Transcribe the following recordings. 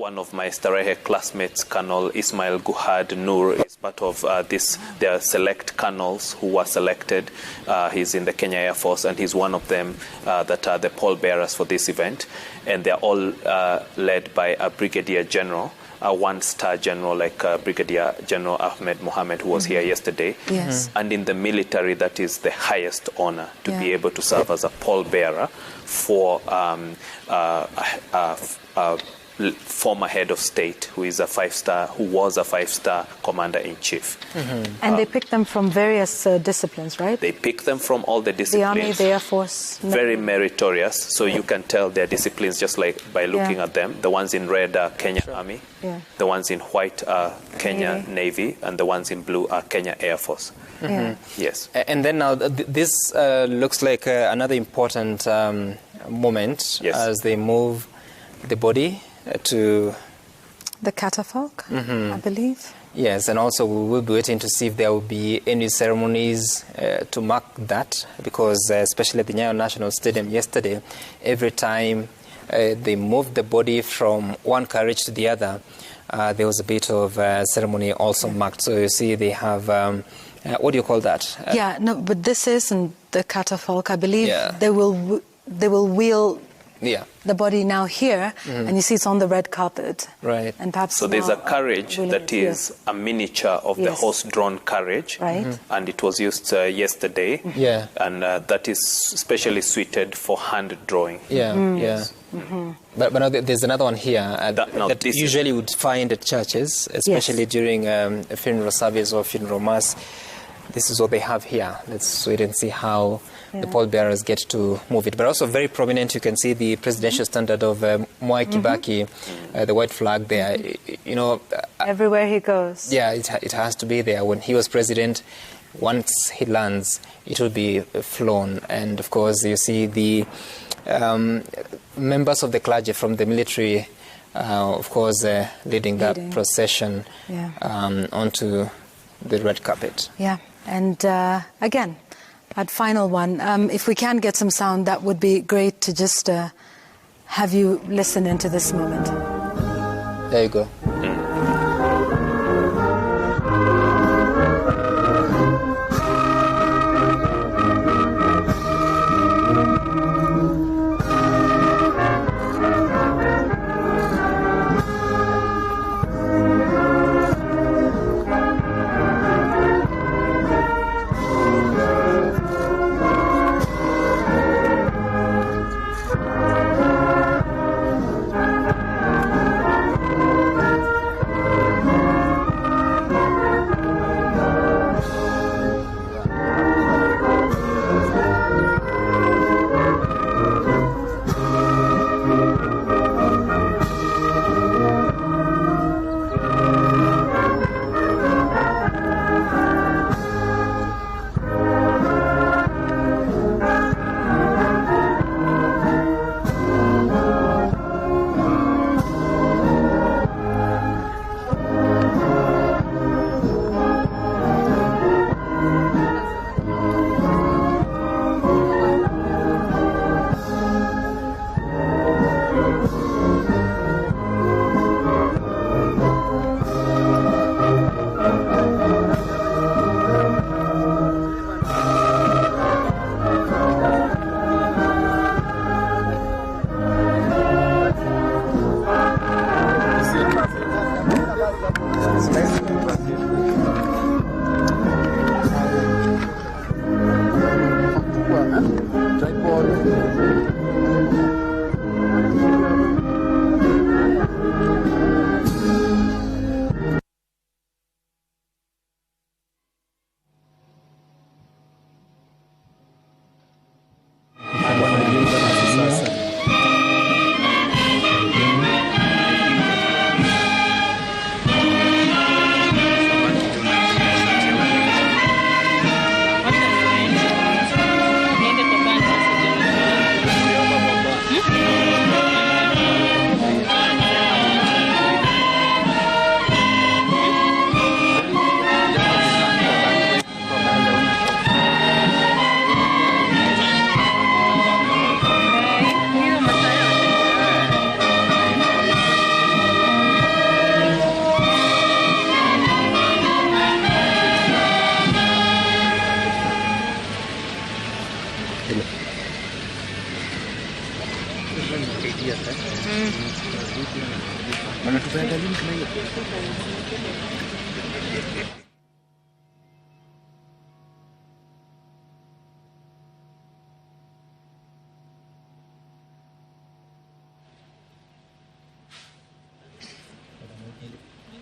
one of my Starehe classmates, Colonel Ismail Guhad Nur, is part of there are select colonels who were selected. He's in the Kenya Air Force, and he's one of them that are the pallbearers for this event. And they're all led by a brigadier general, a one-star general like Brigadier General Ahmed Mohammed, who was here yesterday. Yes. And in the military, that is the highest honor, to be able to serve as a pallbearer for former head of state who was a five-star commander-in-chief. And they pick them from various disciplines, right? They pick them from all the disciplines. The Army, the Air Force. Very meritorious, so you can tell their disciplines just like by looking at them. The ones in red are Kenya Army, the ones in white are Kenya Navy, and the ones in blue are Kenya Air Force. Yes. And then now this looks like another important moment as they move the body to the catafalque, I believe. Yes, and also we will be waiting to see if there will be any ceremonies to mark that, because especially at the Nyayo National Stadium yesterday, every time they moved the body from one carriage to the other, there was a bit of ceremony also marked. So you see they have, what do you call that? But this isn't the catafalque. I believe they will wheel the body now here, and you see it's on the red carpet. Right. And perhaps so there's a carriage that is a miniature of the horse-drawn carriage. Right. And it was used yesterday. Yeah. And that is specially suited for hand drawing. But now there's another one here that usually you would find at churches, especially during a funeral service or funeral mass. This is what they have here. Let's wait and see how the pallbearers get to move it. But also very prominent, you can see the presidential standard of MWAI KIBAKI, the white flag there. You know, everywhere he goes. Yeah, it has to be there. When he was president, once he lands, it will be flown. And of course, you see the members of the clergy from the military, of course, leading that procession onto the red carpet. Yeah, and again, that final one, if we can get some sound, that would be great to just have you listen into this moment. There you go.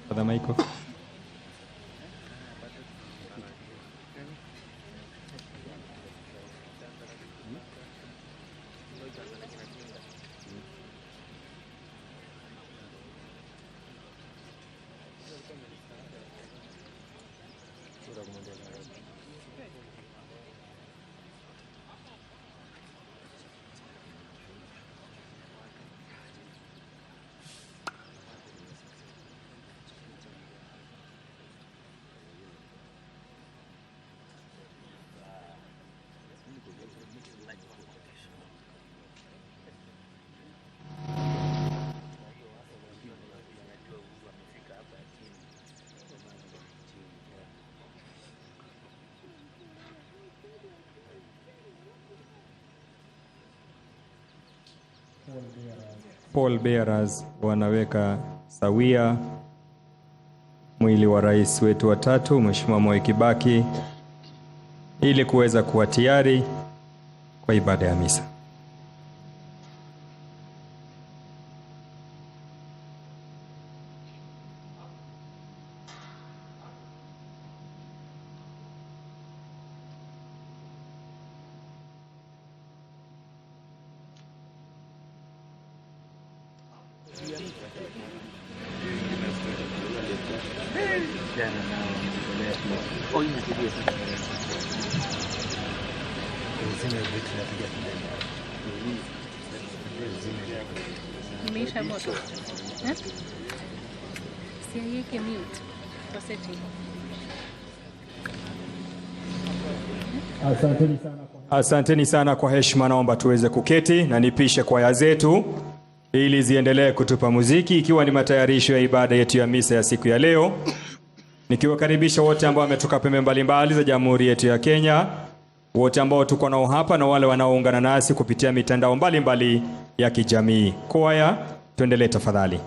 Father Michael. Paul bearers wanaweka sawia mwili wa rais wetu wa tatu Mheshimiwa Mwai Kibaki ili kuweza kuwa tayari kwa ibada ya misa. Nimeisha moto. Siweke mute. Kwa setting. Asanteni sana kwa heshima, naomba tuweze kuketi na nipishe kwaya zetu ili ziendelee kutupa muziki ikiwa ni matayarisho ya ibada yetu ya misa ya siku ya leo. Nikiwakaribisha wote ambao wametoka pembe mbalimbali za Jamhuri yetu ya Kenya, wote ambao tuko nao hapa na wale wanaoungana nasi kupitia mitandao mbalimbali ya kijamii. Kwaya, tuendelee tafadhali.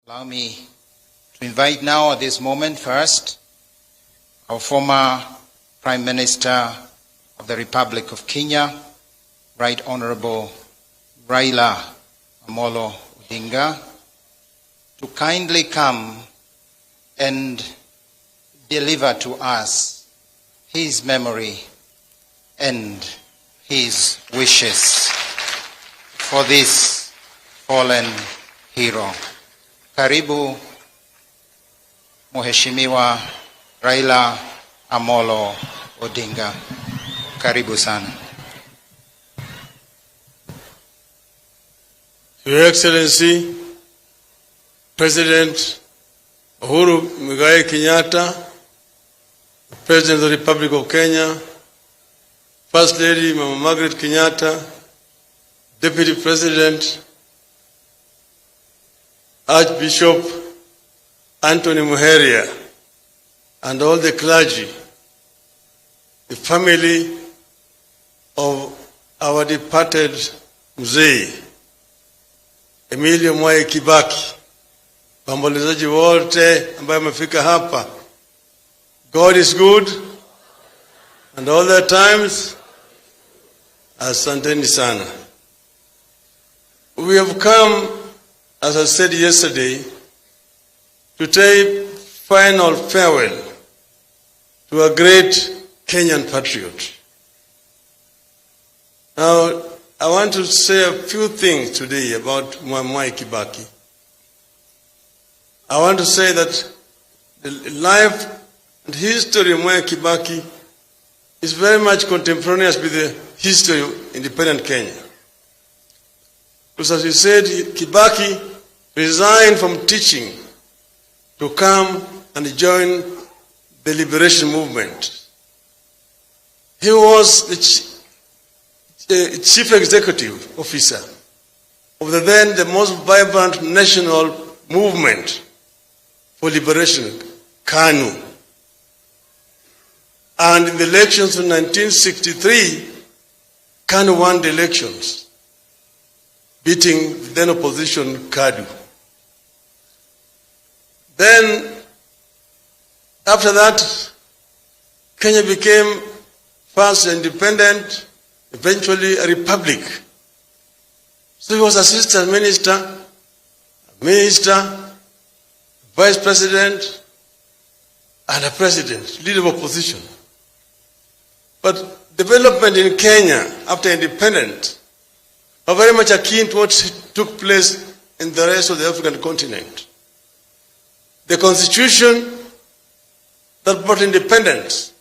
Allow me to invite now at this moment first our former Prime Minister of the Republic of Kenya, Right Honorable Raila Amolo Odinga, to kindly come and deliver to us his memory and his wishes for this fallen hero. Karibu Mheshimiwa Raila Amolo Odinga. Karibu sana. Your Excellency, President Uhuru Muigai Kenyatta, President of the Republic of Kenya, First Lady Mama Margaret Kenyatta, Deputy President Archbishop Anthony Muheria, and all the clergy, the family of our departed MZEE, MWAI KIBAKI, waombolezaji wote ambao wamefika hapa. God is good and all the times. Asanteni sana. We have come, as I said yesterday, to take final farewell to a great Kenyan patriot. Now, I want to say a few things today about MWAI KIBAKI. I want to say that the life and history of MWAI KIBAKI is very much contemporaneous with the history of independent Kenya. Because as you said, KIBAKI resigned from teaching to come and join the liberation movement. He was the chief executive officer of the most vibrant national movement for liberation, KANU. And in the elections of 1963, KANU won the elections, beating the then opposition KADU. Then, after that, Kenya became first independent, eventually a republic. So he was assistant minister, vice president, and a president, leader of opposition. But development in Kenya after independence are very much akin to what took place in the rest of the African continent. The constitution that brought independence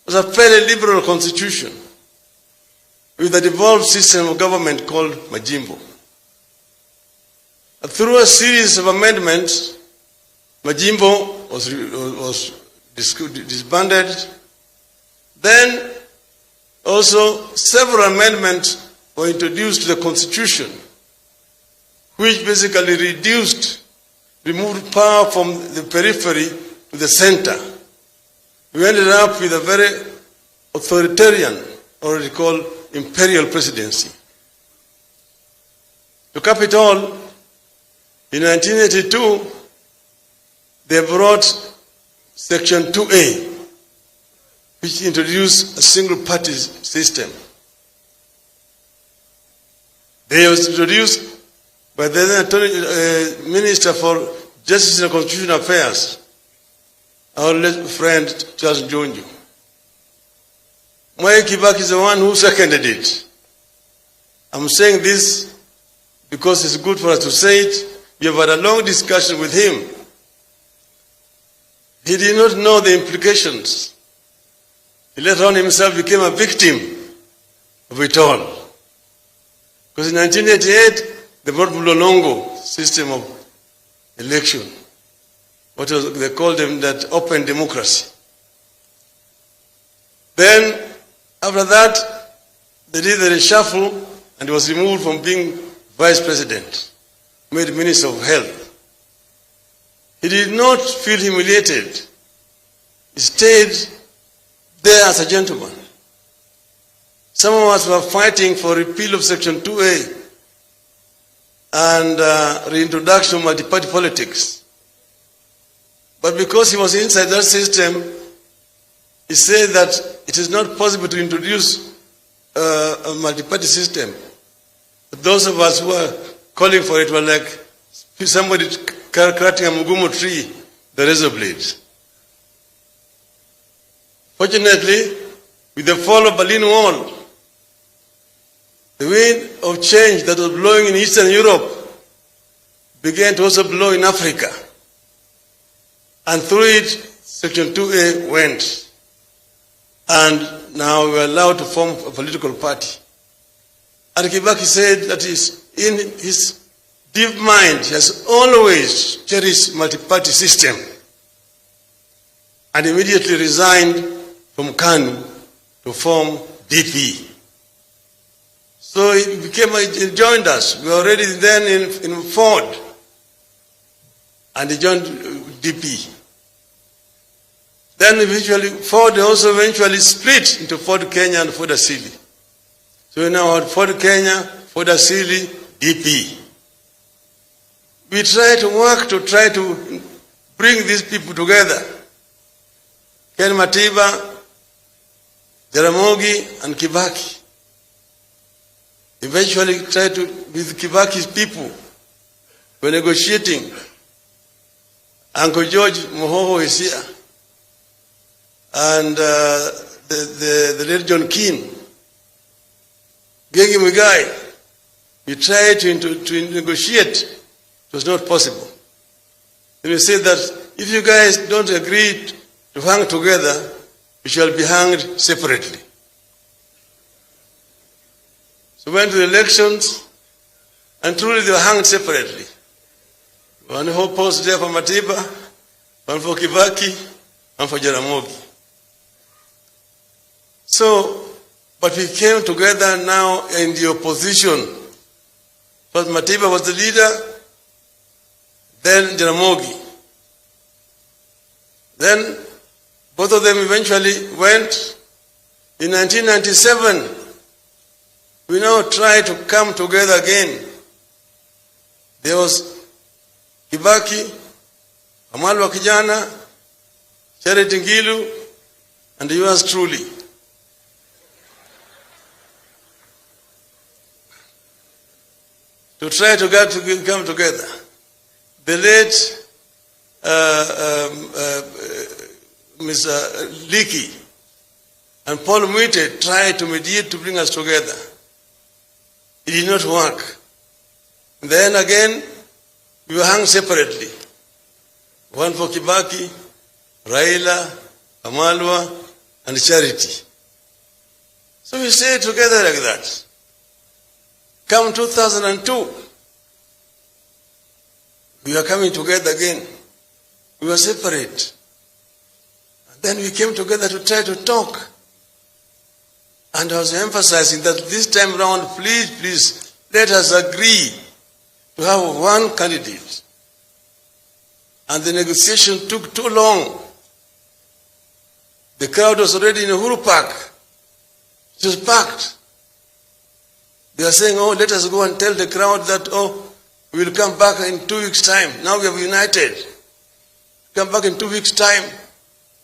was a fairly liberal constitution with a devolved system of government called Majimbo. Through a series of amendments, Majimbo was disbanded. Then also several amendments were introduced to the constitution, which basically removed power from the periphery to the center. We ended up with a very authoritarian, or what we call imperial presidency. To cap it all, in 1982, they brought Section 2A, which introduced a single-party system. They was introduced by the then Minister for Justice and Constitutional Affairs, our late friend Charles Njonjo. MWAI KIBAKI is the one who seconded it. I'm saying this because it's good for us to say it. We have had a long discussion with him. He did not know the implications. He later on himself became a victim of it all. Because in 1988, they brought Mlolongo system of election. They called them that open democracy. Then, after that, they did the reshuffle and he was removed from being vice president, made minister of health. He did not feel humiliated. He stayed there as a gentleman. Some of us were fighting for repeal of Section 2A and reintroduction of multi-party politics. But because he was inside that system, he said that it is not possible to introduce a multi-party system. But those of us who were calling for it were like somebody cutting a mugumo tree, the razor blades. Fortunately, with the fall of Berlin Wall, the wind of change that was blowing in Eastern Europe began to also blow in Africa. And through it, Section 2A went. And now we are allowed to form a political party. And KIBAKI said that in his deep mind, he has always cherished multi-party system. And immediately resigned from KANU to form DP. So he joined us. We were already then in Ford. And he joined DP. Then Ford also eventually split into Ford Kenya and Ford Asili. So we now have Ford Kenya, Ford Asili, DP. we try to bring these people together. Ken Matiba, Jaramogi, and Kibaki. Eventually with Kibaki's people, we're negotiating. Uncle George Mohoho is here. And the late John Keane, Gegi Muigai. We tried to negotiate. It was not possible. And we said that if you guys don't agree to hang together, you shall be hanged separately. So we went to the elections, and truly they were hanged separately. One whole post there for Matiba, one for Kibaki, one for Jaramogi. So, but we came together now in the opposition. First Matiba was the leader, then Jaramogi. Then both of them eventually went. In 1997, we now tried to come together again. There was Kibaki, Amalwa Kijana, Charity Ngilu, and yours truly. To try to come together. The late Mr. Leakey and Paul Mwite tried to mediate to bring us together. It did not work. Then again, we were hung separately. One for Kibaki, Raila, Amalwa, and Charity. So we stayed together like that. Come 2002, we were coming together again. We were separate. And then we came together to try to talk. And I was emphasizing that this time around, please, let us agree to have one candidate. And the negotiation took too long. The crowd was already in Uhuru Park. It was packed. They are saying, let us go and tell the crowd that, we will come back in 2 weeks' time. Now we have united. Come back in 2 weeks' time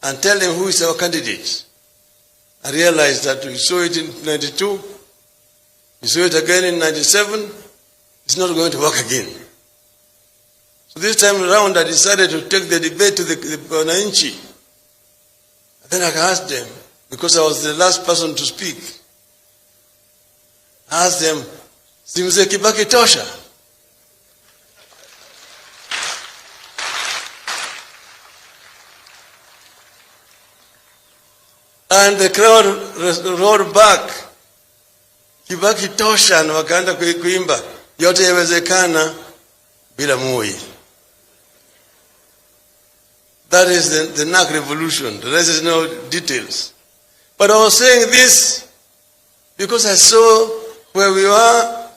and tell them who is our candidate. I realized that we saw it in 92, we saw it again in 97, it's not going to work again. So this time around I decided to take the debate to the Wananchi. Then I asked them, because I was the last person to speak, I asked them, si Mzee Kibaki tosha? And the crowd roared back, Kibaki tosha, na wakaanza kuimba, yote yawezekana bila Moi. That is the NAC revolution. The rest is no details. But I was saying this because I saw where we were,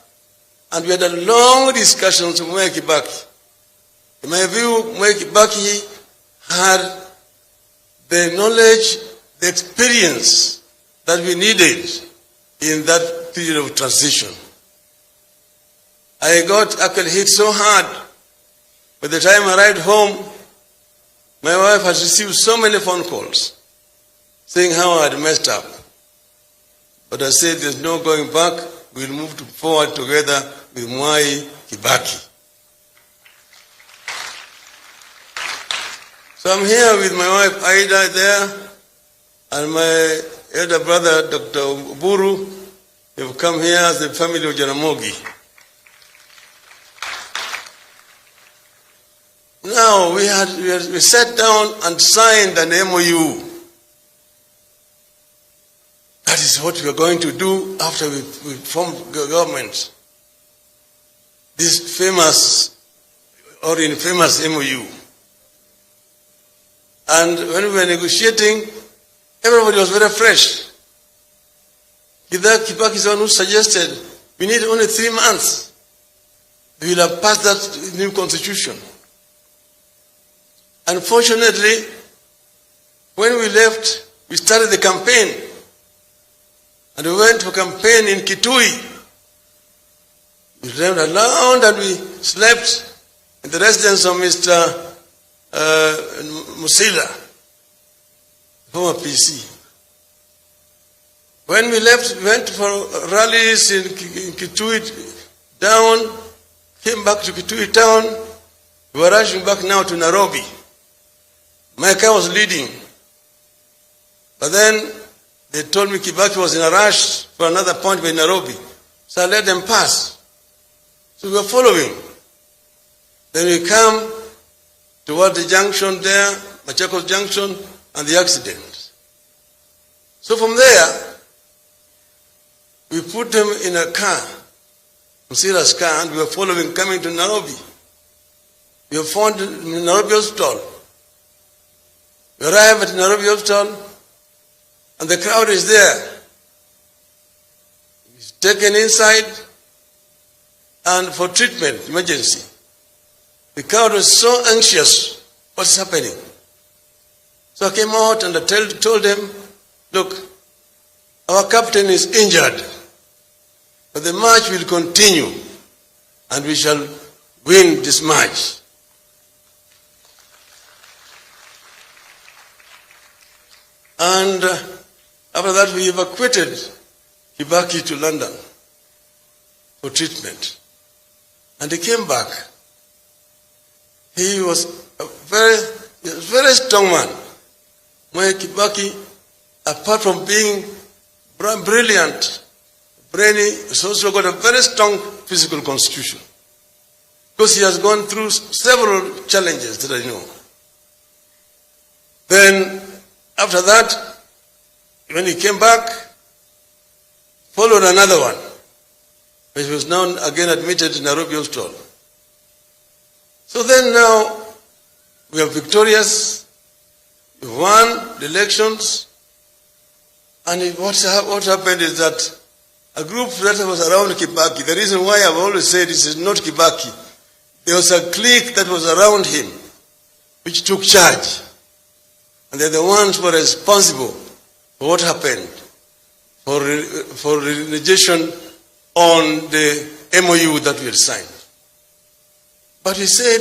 and we had a long discussion with Mwai Kibaki. In my view, Mwai Kibaki had the knowledge, the experience that we needed in that period of transition. I got actually hit so hard. By the time I arrived home, my wife has received so many phone calls saying how I had messed up. But I said there's no going back. We'll move forward together with Mwai Kibaki. So I'm here with my wife Aida there, and my elder brother Dr. Uburu. They've come here as the family of Jaramogi. Now we sat down and signed an MOU. That is what we are going to do after we form government. This famous or infamous MOU. And when we were negotiating, everybody was very fresh. Kibaki is the one who suggested we need only 3 months. We will have passed that new constitution. Unfortunately, when we left, we started the campaign. And we went for campaign in Kitui. We ran around and we slept in the residence of Mr. Musila, former PC. When we went for rallies in Kitui down, came back to Kitui town, we were rushing back now to Nairobi. My car was leading. But then they told me Kibaki was in a rush for another appointment in Nairobi. So I let them pass. So we were following. Then we come toward the junction there, Machakos Junction, and the accident. So from there, we put them in a car, Musila's car, and we were following, coming to Nairobi. We were found in Nairobi Hospital. We arrived at Nairobi Hospital, and the crowd is there. He's taken inside and for treatment, emergency. The crowd was so anxious, what's happening? So I came out and I told them, look, our captain is injured, but the match will continue and we shall win this match. And after that, we evacuated Kibaki to London for treatment. And he came back. He was a very strong man. Mwai Kibaki, apart from being brilliant, brainy, he's also got a very strong physical constitution. Because he has gone through several challenges that I know. Then, after that, when he came back, followed another one, which was now again admitted in Nairobi Hospital. So then now, we are victorious, we won the elections, and what happened is that a group that was around Kibaki, the reason why I've always said this is not Kibaki, there was a clique that was around him, which took charge. And they're the ones who are responsible for what happened, for relegation on the MOU that we had signed. But he said,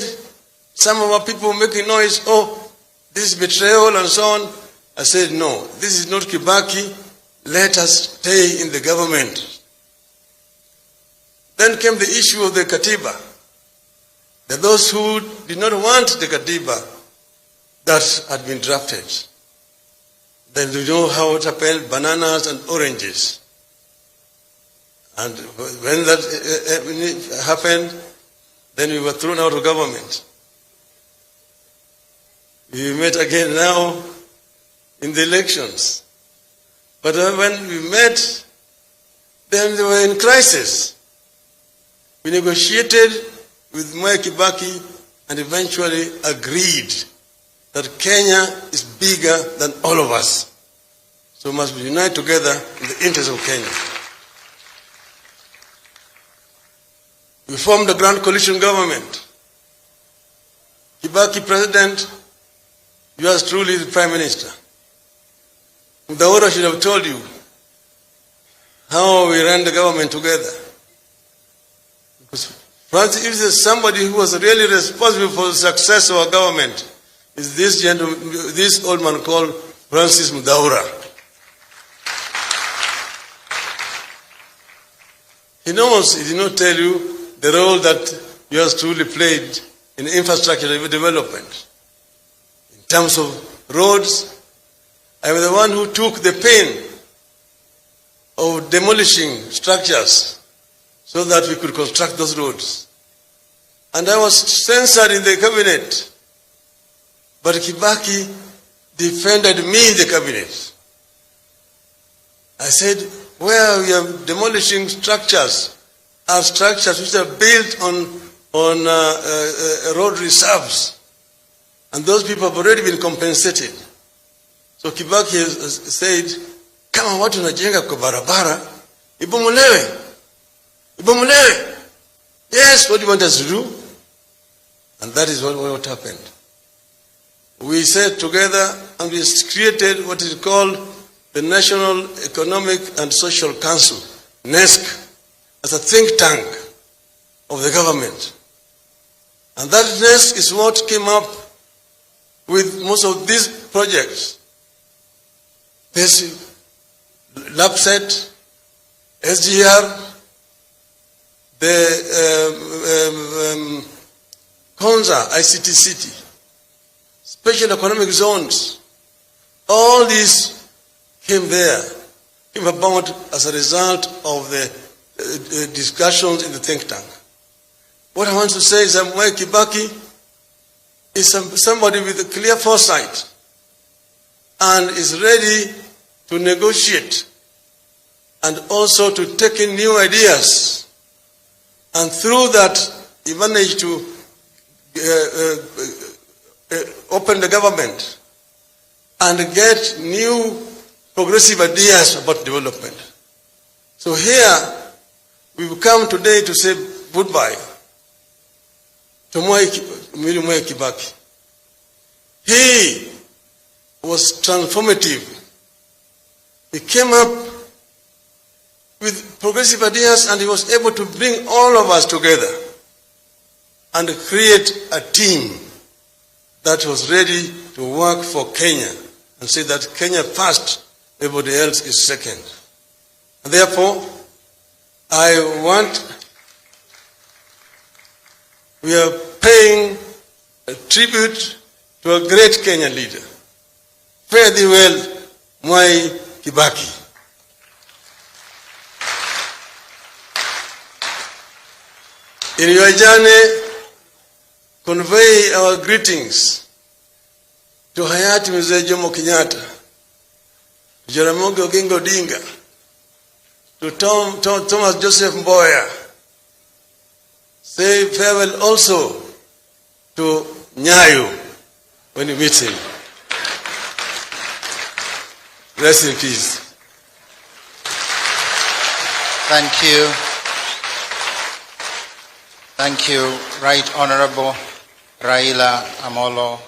some of our people making noise, oh, this is betrayal and so on. I said, no, this is not Kibaki. Let us stay in the government. Then came the issue of the Katiba. There are those who did not want the Katiba that had been drafted. Then you know how it happened, bananas and oranges. And when that happened, then we were thrown out of government. We met again now in the elections. But when we met, then they were in crisis. We negotiated with Mwai Kibaki and eventually agreed that Kenya is bigger than all of us. So we must unite together in the interest of Kenya. We formed a grand coalition government. Kibaki president, yours truly the prime minister. Othaya should have told you how we ran the government together. Because Francis, if there's somebody who was really responsible for the success of our government, is this gentleman, this old man called Francis Othaya. He did not tell you the role that yours truly played in infrastructure development. In terms of roads, I was the one who took the pain of demolishing structures so that we could construct those roads. And I was censored in the cabinet. But Kibaki defended me in the cabinet. I said, where we are demolishing structures are structures which are built on road reserves. And those people have already been compensated. So Kibaki has said, kama watu wanajenga kwa barabara, ibomolewe. Ibomolewe. Yes, what do you want us to do? And that is what happened. We sat together and we created what is called the National Economic and Social Council, NESC, as a think tank of the government. And that desk is what came up with most of these projects. There's LabSet, SGR, the Konza, ICT City, special economic zones. All these came about as a result of the discussions in the think tank. What I want to say is that MWAI KIBAKI is somebody with a clear foresight and is ready to negotiate and also to take in new ideas. And through that, he managed to open the government and get new progressive ideas about development. So here, we've come today to say goodbye to MWAI KIBAKI. He was transformative. He came up with progressive ideas and he was able to bring all of us together and create a team that was ready to work for Kenya and say that Kenya first, everybody else is second. And therefore, we are paying a tribute to a great Kenyan leader. Fare thee well, MWAI KIBAKI. In your journey, convey our greetings to Hayati Mzee Jomo Kenyatta, to Jaramogi Oginga Odinga, to Thomas Joseph Mboya. Say farewell also to Nyayo when you meet him. Rest in peace. Thank you. Thank you, Right Honorable Raila Amolo